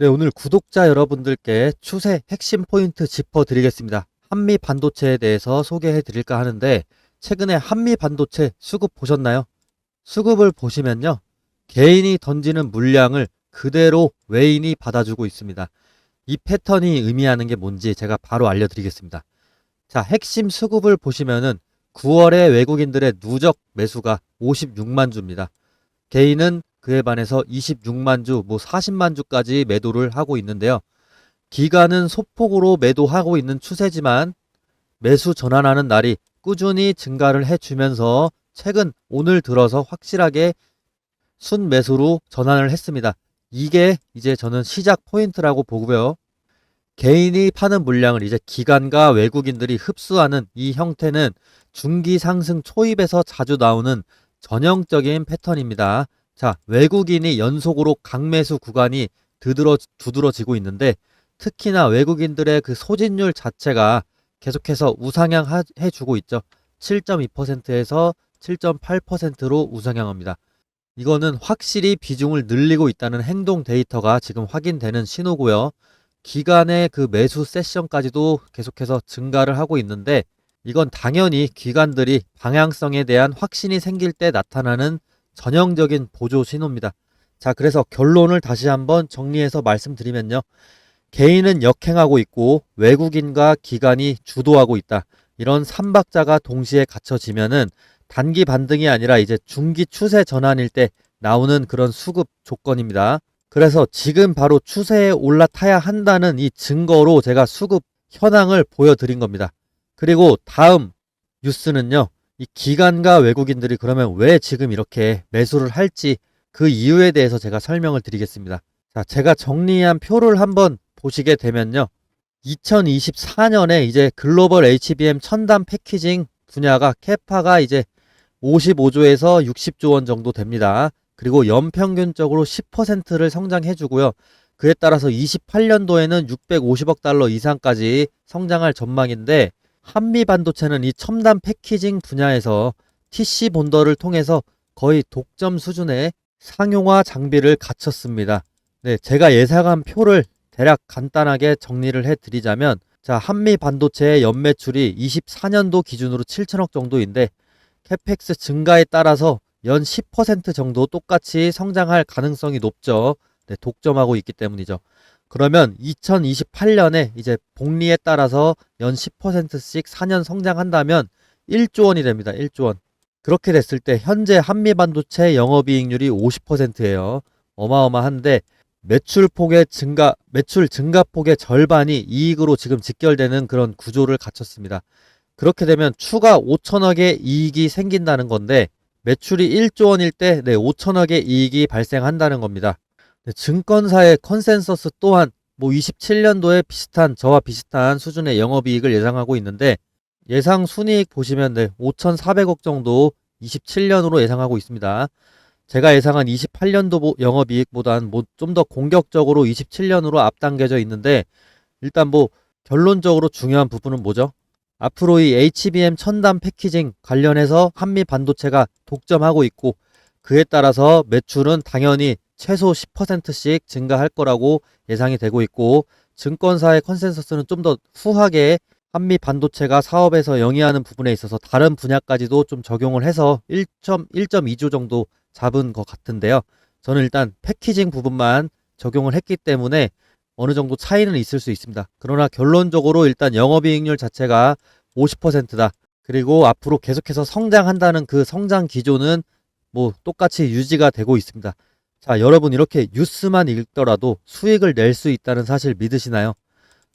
네, 오늘 구독자 여러분들께 추세 핵심 포인트 짚어드리겠습니다. 한미 반도체에 대해서 소개해드릴까 하는데, 최근에 한미 반도체 수급 보셨나요? 수급을 보시면요, 개인이 던지는 물량을 그대로 외인이 받아주고 있습니다. 이 패턴이 의미하는 게 뭔지 제가 바로 알려드리겠습니다. 자, 핵심 수급을 보시면은 9월에 외국인들의 누적 매수가 56만 주입니다. 개인은 그에 반해서 26만 주, 40만 주까지 매도를 하고 있는데요. 기관은 소폭으로 매도하고 있는 추세지만 매수 전환하는 날이 꾸준히 증가를 해주면서 최근 오늘 들어서 확실하게 순매수로 전환을 했습니다. 이게 이제 저는 시작 포인트라고 보고요. 개인이 파는 물량을 이제 기관과 외국인들이 흡수하는 이 형태는 중기 상승 초입에서 자주 나오는 전형적인 패턴입니다. 자, 외국인이 연속으로 강매수 구간이 두드러지고 있는데, 특히나 외국인들의 그 소진율 자체가 계속해서 우상향해 주고 있죠. 7.2%에서 7.8%로 우상향합니다. 이거는 확실히 비중을 늘리고 있다는 행동 데이터가 지금 확인되는 신호고요. 기간의 그 매수 세션까지도 계속해서 증가를 하고 있는데, 이건 당연히 기관들이 방향성에 대한 확신이 생길 때 나타나는 전형적인 보조 신호입니다. 자, 그래서 결론을 다시 한번 정리해서 말씀드리면요. 개인은 역행하고 있고 외국인과 기관이 주도하고 있다. 이런 삼박자가 동시에 갖춰지면은 단기 반등이 아니라 이제 중기 추세 전환일 때 나오는 그런 수급 조건입니다. 그래서 지금 바로 추세에 올라타야 한다는 이 증거로 제가 수급 현황을 보여드린 겁니다. 그리고 다음 뉴스는요. 이 기관과 외국인들이 그러면 왜 지금 이렇게 매수를 할지 그 이유에 대해서 제가 설명을 드리겠습니다. 자, 제가 정리한 표를 한번 보시게 되면요. 2024년에 이제 글로벌 HBM 첨단 패키징 분야가 캐파가 이제 55조에서 60조 원 정도 됩니다. 그리고 연평균적으로 10%를 성장해주고요. 그에 따라서 28년도에는 650억 달러 이상까지 성장할 전망인데, 한미 반도체는 이 첨단 패키징 분야에서 TC 본더를 통해서 거의 독점 수준의 상용화 장비를 갖췄습니다. 네, 제가 예상한 표를 대략 간단하게 정리를 해드리자면, 자, 한미 반도체의 연매출이 24년도 기준으로 7천억 정도인데, 캐펙스 증가에 따라서 연 10% 정도 똑같이 성장할 가능성이 높죠. 네, 독점하고 있기 때문이죠. 그러면 2028년에 이제 복리에 따라서 연 10%씩 4년 성장한다면 1조 원이 됩니다. 1조 원. 그렇게 됐을 때 현재 한미 반도체 영업이익률이 50%예요. 어마어마한데, 매출 증가폭의 절반이 이익으로 지금 직결되는 그런 구조를 갖췄습니다. 그렇게 되면 추가 5천억의 이익이 생긴다는 건데, 매출이 1조 원일 때 5천억의 이익이 발생한다는 겁니다. 증권사의 컨센서스 또한 27년도에 저와 비슷한 수준의 영업이익을 예상하고 있는데, 예상 순이익 보시면 5,400억 정도 27년으로 예상하고 있습니다. 제가 예상한 28년도 영업이익보다는 좀 더 공격적으로 27년으로 앞당겨져 있는데, 일단 결론적으로 중요한 부분은 뭐죠? 앞으로 이 HBM 첨단 패키징 관련해서 한미 반도체가 독점하고 있고, 그에 따라서 매출은 당연히 최소 10%씩 증가할 거라고 예상이 되고 있고, 증권사의 컨센서스는 좀 더 후하게 한미 반도체가 사업에서 영위하는 부분에 있어서 다른 분야까지도 좀 적용을 해서 1.2조 정도 잡은 것 같은데요. 저는 일단 패키징 부분만 적용을 했기 때문에 어느 정도 차이는 있을 수 있습니다. 그러나 결론적으로 일단 영업이익률 자체가 50%다. 그리고 앞으로 계속해서 성장한다는 그 성장 기조는 똑같이 유지가 되고 있습니다. 자, 여러분 이렇게 뉴스만 읽더라도 수익을 낼 수 있다는 사실 믿으시나요?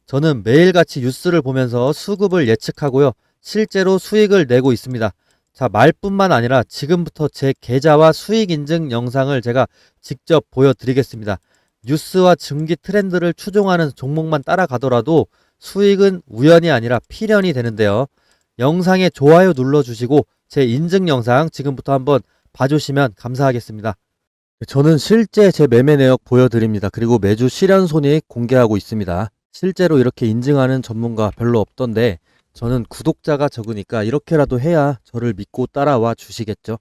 저는 매일같이 뉴스를 보면서 수급을 예측하고요. 실제로 수익을 내고 있습니다. 자, 말뿐만 아니라 지금부터 제 계좌와 수익 인증 영상을 제가 직접 보여드리겠습니다. 뉴스와 증기 트렌드를 추종하는 종목만 따라가더라도 수익은 우연이 아니라 필연이 되는데요. 영상에 좋아요 눌러주시고 제 인증 영상 지금부터 한번 봐주시면 감사하겠습니다. 저는 실제 제 매매 내역 보여드립니다. 그리고 매주 실현 손익 공개하고 있습니다. 실제로 이렇게 인증하는 전문가 별로 없던데, 저는 구독자가 적으니까 이렇게라도 해야 저를 믿고 따라와 주시겠죠.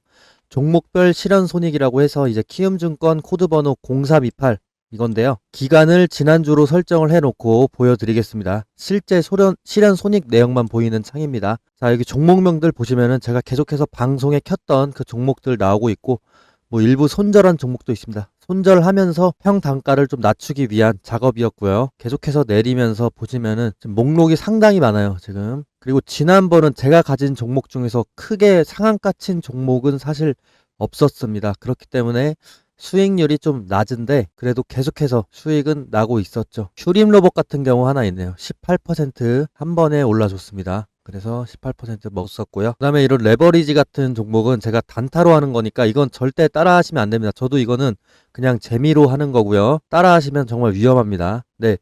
종목별 실현 손익이라고 해서 이제 키움증권 코드번호 0328 이건데요. 기간을 지난주로 설정을 해놓고 보여드리겠습니다. 실제 실현 손익 내역만 보이는 창입니다. 자, 여기 종목명들 보시면은 제가 계속해서 방송에 켰던 그 종목들 나오고 있고, 뭐 일부 손절한 종목도 있습니다. 손절하면서 평단가를 좀 낮추기 위한 작업이었고요. 계속해서 내리면서 보시면은 지금 목록이 상당히 많아요, 지금. 그리고 지난번은 제가 가진 종목 중에서 크게 상한가 친 종목은 사실 없었습니다. 그렇기 때문에 수익률이 좀 낮은데 그래도 계속해서 수익은 나고 있었죠. 슈림 로봇 같은 경우 하나 있네요. 18%한 번에 올라줬습니다. 그래서 18% 먹었었고요. 그 다음에 이런 레버리지 같은 종목은 제가 단타로 하는 거니까 이건 절대 따라 하시면 안 됩니다. 저도 이거는 그냥 재미로 하는 거고요. 따라 하시면 정말 위험합니다. 네.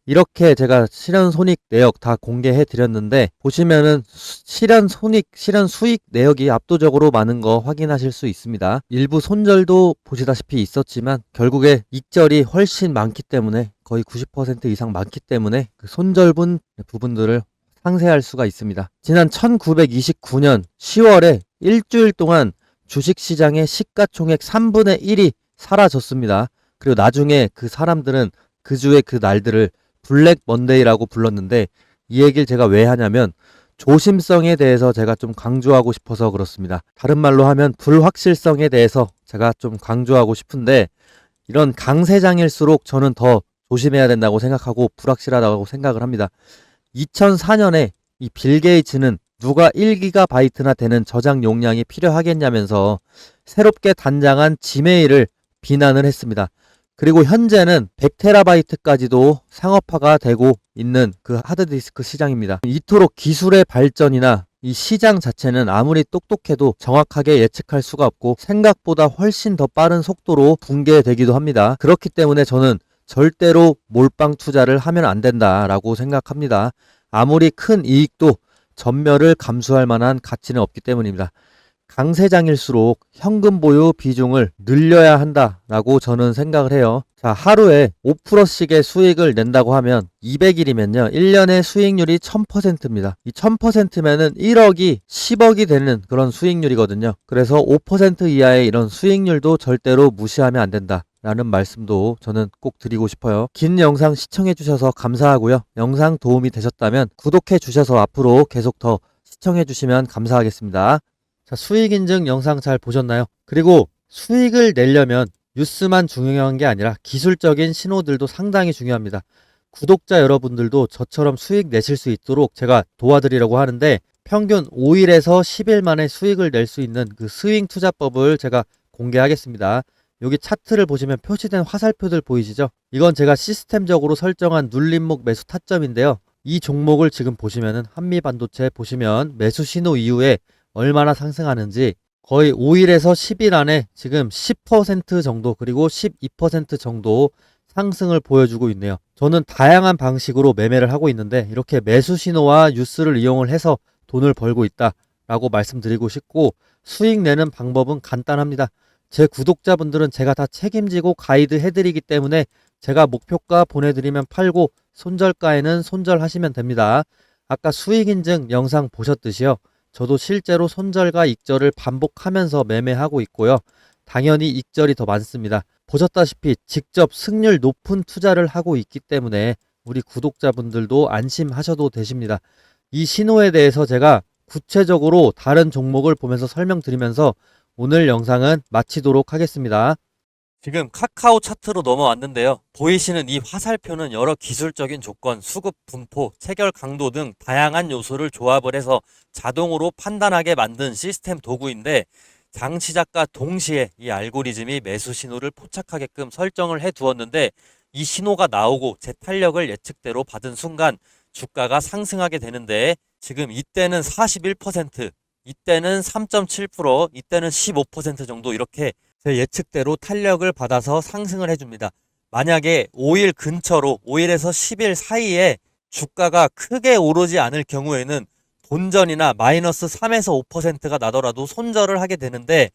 이렇게 제가 실현 손익 내역 다 공개해 드렸는데 보시면은 실현 손익, 실현 수익 내역이 압도적으로 많은 거 확인하실 수 있습니다. 일부 손절도 보시다시피 있었지만 결국에 익절이 훨씬 많기 때문에 거의 90% 이상 많기 때문에 그 손절분 부분들을 상쇄할 수가 있습니다. 지난 1929년 10월에 일주일 동안 주식시장의 시가총액 3분의 1이 사라졌습니다. 그리고 나중에 그 사람들은 그 주의 그 날들을 블랙 먼데이라고 불렀는데 이 얘기를 제가 왜 하냐면 조심성에 대해서 제가 좀 강조하고 싶어서 그렇습니다. 다른 말로 하면 불확실성에 대해서 제가 좀 강조하고 싶은데 이런 강세장일수록 저는 더 조심해야 된다고 생각하고 불확실하다고 생각을 합니다. 2004년에 이 빌 게이츠는 누가 1기가바이트나 되는 저장 용량이 필요하겠냐면서 새롭게 단장한 지메일을 비난을 했습니다. 그리고 현재는 100테라바이트까지도 상업화가 되고 있는 그 하드디스크 시장입니다. 이토록 기술의 발전이나 이 시장 자체는 아무리 똑똑해도 정확하게 예측할 수가 없고 생각보다 훨씬 더 빠른 속도로 붕괴되기도 합니다. 그렇기 때문에 저는 절대로 몰빵 투자를 하면 안 된다라고 생각합니다. 아무리 큰 이익도 전멸을 감수할 만한 가치는 없기 때문입니다. 강세장일수록 현금 보유 비중을 늘려야 한다라고 저는 생각을 해요. 자, 하루에 5%씩의 수익을 낸다고 하면 200일이면요. 1년의 수익률이 1000%입니다. 이 1000%면은 1억이 10억이 되는 그런 수익률이거든요. 그래서 5% 이하의 이런 수익률도 절대로 무시하면 안 된다. 라는 말씀도 저는 꼭 드리고 싶어요. 긴 영상 시청해 주셔서 감사하고요. 영상 도움이 되셨다면 구독해 주셔서 앞으로 계속 더 시청해 주시면 감사하겠습니다. 자, 수익 인증 영상 잘 보셨나요? 그리고 수익을 내려면 뉴스만 중요한 게 아니라 기술적인 신호들도 상당히 중요합니다. 구독자 여러분들도 저처럼 수익 내실 수 있도록 제가 도와드리려고 하는데 평균 5일에서 10일 만에 수익을 낼 수 있는 그 스윙 투자법을 제가 공개하겠습니다. 여기 차트를 보시면 표시된 화살표들 보이시죠? 이건 제가 시스템적으로 설정한 눌림목 매수 타점인데요. 이 종목을 지금 보시면은 한미반도체 보시면 매수 신호 이후에 얼마나 상승하는지 거의 5일에서 10일 안에 지금 10% 정도 그리고 12% 정도 상승을 보여주고 있네요. 저는 다양한 방식으로 매매를 하고 있는데 이렇게 매수 신호와 뉴스를 이용을 해서 돈을 벌고 있다라고 말씀드리고 싶고 수익 내는 방법은 간단합니다. 제 구독자분들은 제가 다 책임지고 가이드 해드리기 때문에 제가 목표가 보내드리면 팔고 손절가에는 손절하시면 됩니다. 아까 수익 인증 영상 보셨듯이요. 저도 실제로 손절과 익절을 반복하면서 매매하고 있고요. 당연히 익절이 더 많습니다. 보셨다시피 직접 승률 높은 투자를 하고 있기 때문에 우리 구독자분들도 안심하셔도 되십니다. 이 신호에 대해서 제가 구체적으로 다른 종목을 보면서 설명드리면서 오늘 영상은 마치도록 하겠습니다. 지금 카카오 차트로 넘어왔는데요. 보이시는 이 화살표는 여러 기술적인 조건, 수급 분포, 체결 강도 등 다양한 요소를 조합을 해서 자동으로 판단하게 만든 시스템 도구인데 장 시작과 동시에 이 알고리즘이 매수 신호를 포착하게끔 설정을 해 두었는데 이 신호가 나오고 제 탄력을 예측대로 받은 순간 주가가 상승하게 되는데 지금 이때는 41%, 이때는 3.7%, 이때는 15% 정도 이렇게 제 예측대로 탄력을 받아서 상승을 해줍니다. 만약에 5일 근처로 5일에서 10일 사이에 주가가 크게 오르지 않을 경우에는 본전이나 마이너스 3에서 5%가 나더라도 손절을 하게 되는데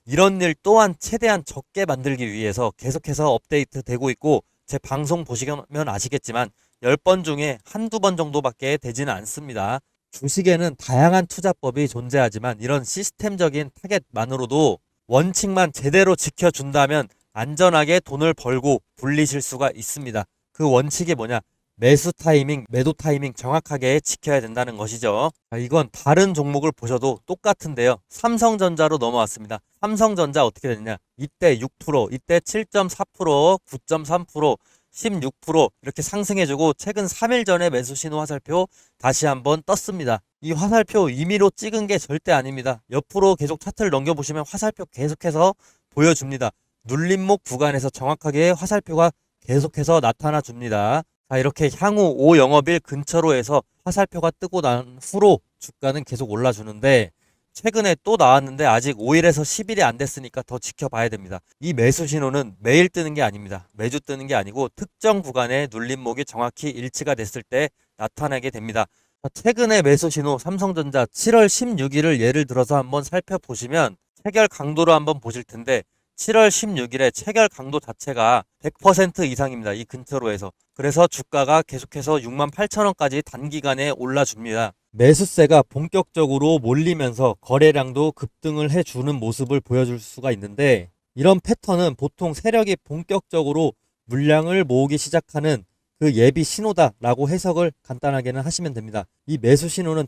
이런 일 또한 최대한 적게 만들기 위해서 계속해서 업데이트 되고 있고 제 방송 보시면 아시겠지만 10번 중에 한두 번 정도밖에 되지는 않습니다. 주식에는 다양한 투자법이 존재하지만 이런 시스템적인 타겟만으로도 원칙만 제대로 지켜준다면 안전하게 돈을 벌고 불리실 수가 있습니다. 그 원칙이 뭐냐? 매수 타이밍, 매도 타이밍 정확하게 지켜야 된다는 것이죠. 자, 이건 다른 종목을 보셔도 똑같은데요. 삼성전자로 넘어왔습니다. 삼성전자 어떻게 됐냐? 이때 6%, 이때 7.4%, 9.3%, 16% 이렇게 상승해주고 최근 3일 전에 매수 신호 화살표 다시 한번 떴습니다. 이 화살표 임의로 찍은 게 절대 아닙니다. 옆으로 계속 차트를 넘겨보시면 화살표 계속해서 보여줍니다. 눌림목 구간에서 정확하게 화살표가 계속해서 나타나 줍니다. 자, 이렇게 향후 5영업일 근처로 해서 화살표가 뜨고 난 후로 주가는 계속 올라주는데 최근에 또 나왔는데 아직 5일에서 10일이 안 됐으니까 더 지켜봐야 됩니다. 이 매수 신호는 매일 뜨는 게 아닙니다. 매주 뜨는 게 아니고 특정 구간의 눌림목이 정확히 일치가 됐을 때 나타나게 됩니다. 자, 최근에 매수 신호 삼성전자 7월 16일을 예를 들어서 한번 살펴보시면 체결 강도로 한번 보실 텐데 7월 16일에 체결 강도 자체가 100% 이상입니다. 이 근처로 해서. 그래서 주가가 계속해서 68,000원까지 단기간에 올라줍니다. 매수세가 본격적으로 몰리면서 거래량도 급등을 해주는 모습을 보여줄 수가 있는데 이런 패턴은 보통 세력이 본격적으로 물량을 모으기 시작하는 그 예비 신호다라고 해석을 간단하게는 하시면 됩니다. 이 매수 신호는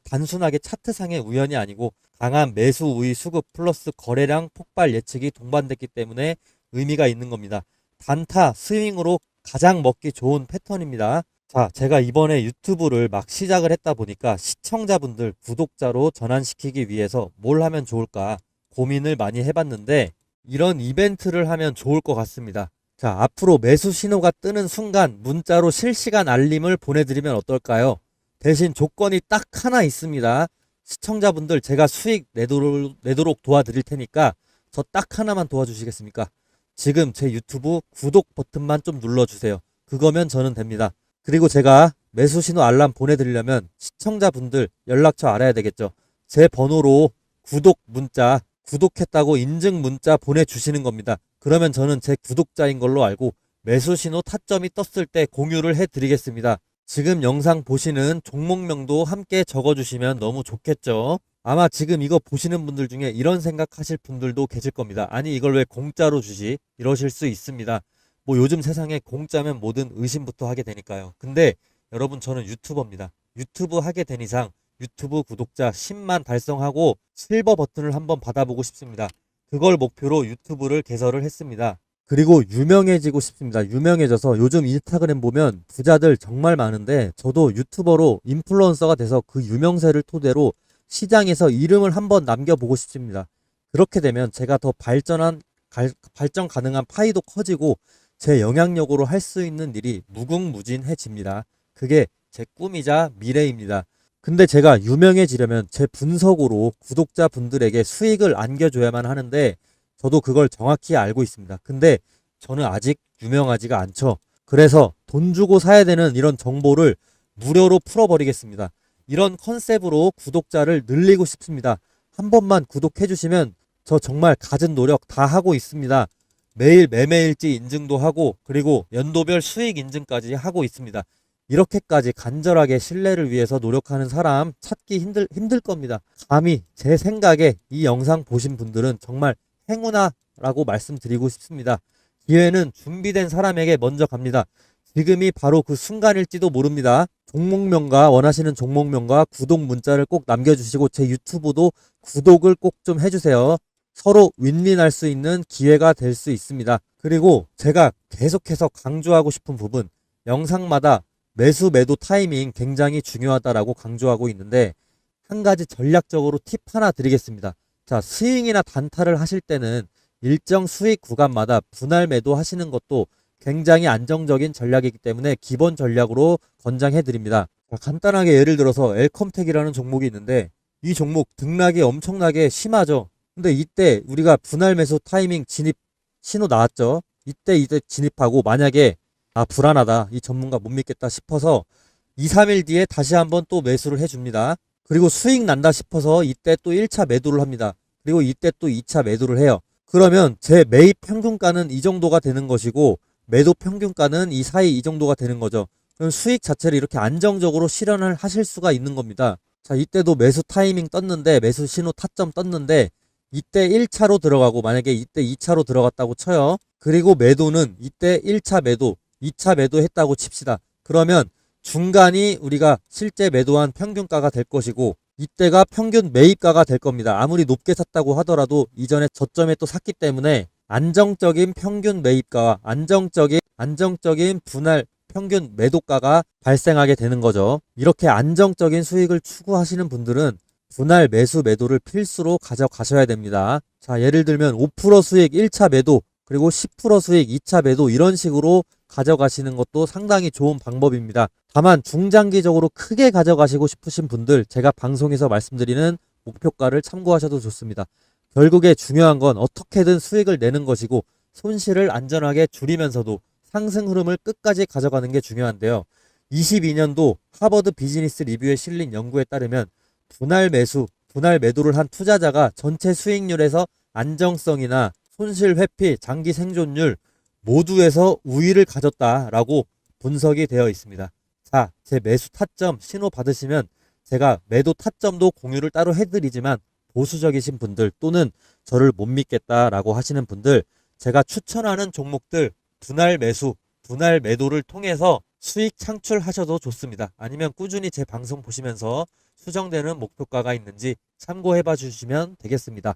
단순하게 차트상의 우연이 아니고 강한 매수 우위 수급 플러스 거래량 폭발 예측이 동반됐기 때문에 의미가 있는 겁니다. 단타 스윙으로 가장 먹기 좋은 패턴입니다. 자, 제가 이번에 유튜브를 막 시작을 했다 보니까 시청자분들 구독자로 전환시키기 위해서 뭘 하면 좋을까 고민을 많이 해봤는데 이런 이벤트를 하면 좋을 것 같습니다. 자, 앞으로 매수 신호가 뜨는 순간 문자로 실시간 알림을 보내드리면 어떨까요? 대신 조건이 딱 하나 있습니다. 시청자분들 제가 수익 내도록 도와드릴 테니까 저 딱 하나만 도와주시겠습니까? 지금 제 유튜브 구독 버튼만 좀 눌러주세요. 그거면 저는 됩니다. 그리고 제가 매수 신호 알람 보내드리려면 시청자분들 연락처 알아야 되겠죠. 제 번호로 구독 문자, 구독했다고 인증 문자 보내주시는 겁니다. 그러면 저는 제 구독자인 걸로 알고 매수 신호 타점이 떴을 때 공유를 해드리겠습니다. 지금 영상 보시는 종목명도 함께 적어주시면 너무 좋겠죠. 아마 지금 이거 보시는 분들 중에 이런 생각하실 분들도 계실 겁니다. 아니 이걸 왜 공짜로 주지? 이러실 수 있습니다. 뭐 요즘 세상에 공짜면 뭐든 의심부터 하게 되니까요. 근데 여러분 저는 유튜버입니다. 유튜브 하게 된 이상 유튜브 구독자 10만 달성하고 실버 버튼을 한번 받아보고 싶습니다. 그걸 목표로 유튜브를 개설을 했습니다. 그리고 유명해지고 싶습니다. 유명해져서 요즘 인스타그램 보면 부자들 정말 많은데 저도 유튜버로 인플루언서가 돼서 그 유명세를 토대로 시장에서 이름을 한번 남겨보고 싶습니다. 그렇게 되면 제가 더 발전 가능한 파이도 커지고 제 영향력으로 할 수 있는 일이 무궁무진해집니다. 그게 제 꿈이자 미래입니다. 근데 제가 유명해지려면 제 분석으로 구독자분들에게 수익을 안겨줘야만 하는데 저도 그걸 정확히 알고 있습니다. 근데 저는 아직 유명하지가 않죠. 그래서 돈 주고 사야 되는 이런 정보를 무료로 풀어버리겠습니다. 이런 컨셉으로 구독자를 늘리고 싶습니다. 한 번만 구독해주시면 저 정말 갖은 노력 다 하고 있습니다. 매일 매매일지 인증도 하고 그리고 연도별 수익 인증까지 하고 있습니다. 이렇게까지 간절하게 신뢰를 위해서 노력하는 사람 찾기 힘들 겁니다. 감히 제 생각에 이 영상 보신 분들은 정말 행운아라고 말씀드리고 싶습니다. 기회는 준비된 사람에게 먼저 갑니다. 지금이 바로 그 순간일지도 모릅니다. 종목명과 원하시는 종목명과 구독 문자를 꼭 남겨주시고 제 유튜브도 구독을 꼭 좀 해주세요. 서로 윈윈할 수 있는 기회가 될 수 있습니다. 그리고 제가 계속해서 강조하고 싶은 부분 영상마다 매수 매도 타이밍 굉장히 중요하다라고 강조하고 있는데 한 가지 전략적으로 팁 하나 드리겠습니다. 자, 스윙이나 단타를 하실 때는 일정 수익 구간마다 분할 매도 하시는 것도 굉장히 안정적인 전략이기 때문에 기본 전략으로 권장해 드립니다. 간단하게 예를 들어서 엘컴텍이라는 종목이 있는데 이 종목 등락이 엄청나게 심하죠. 근데 이때 우리가 분할 매수 타이밍 진입 신호 나왔죠. 이때 진입하고 만약에 불안하다, 이 전문가 못 믿겠다 싶어서 2, 3일 뒤에 다시 한번 또 매수를 해줍니다. 그리고 수익 난다 싶어서 이때 또 1차 매도를 합니다. 그리고 이때 또 2차 매도를 해요. 그러면 제 매입 평균가는 이 정도가 되는 것이고 매도 평균가는 이 사이 이 정도가 되는 거죠. 그럼 수익 자체를 이렇게 안정적으로 실현을 하실 수가 있는 겁니다. 자, 이때도 매수 타이밍 떴는데 매수 신호 타점 떴는데 이때 1차로 들어가고 만약에 이때 2차로 들어갔다고 쳐요. 그리고 매도는 이때 1차 매도, 2차 매도 했다고 칩시다. 그러면 중간이 우리가 실제 매도한 평균가가 될 것이고 이때가 평균 매입가가 될 겁니다. 아무리 높게 샀다고 하더라도 이전에 저점에 또 샀기 때문에 안정적인 평균 매입가와 안정적인 분할 평균 매도가가 발생하게 되는 거죠. 이렇게 안정적인 수익을 추구하시는 분들은 분할 매수 매도를 필수로 가져가셔야 됩니다. 자, 예를 들면 5% 수익 1차 매도, 그리고 10% 수익 2차 매도 이런 식으로 가져가시는 것도 상당히 좋은 방법입니다. 다만 중장기적으로 크게 가져가시고 싶으신 분들 제가 방송에서 말씀드리는 목표가를 참고하셔도 좋습니다. 결국에 중요한 건 어떻게든 수익을 내는 것이고 손실을 안전하게 줄이면서도 상승 흐름을 끝까지 가져가는 게 중요한데요. 22년도 하버드 비즈니스 리뷰에 실린 연구에 따르면 분할 매수, 분할 매도를 한 투자자가 전체 수익률에서 안정성이나 손실 회피, 장기 생존율 모두에서 우위를 가졌다라고 분석이 되어 있습니다. 자, 제 매수 타점 신호 받으시면 제가 매도 타점도 공유를 따로 해드리지만 보수적이신 분들 또는 저를 못 믿겠다라고 하시는 분들 제가 추천하는 종목들 분할 매수, 분할 매도를 통해서 수익 창출하셔도 좋습니다. 아니면 꾸준히 제 방송 보시면서 수정되는 목표가가 있는지 참고해 봐 주시면 되겠습니다.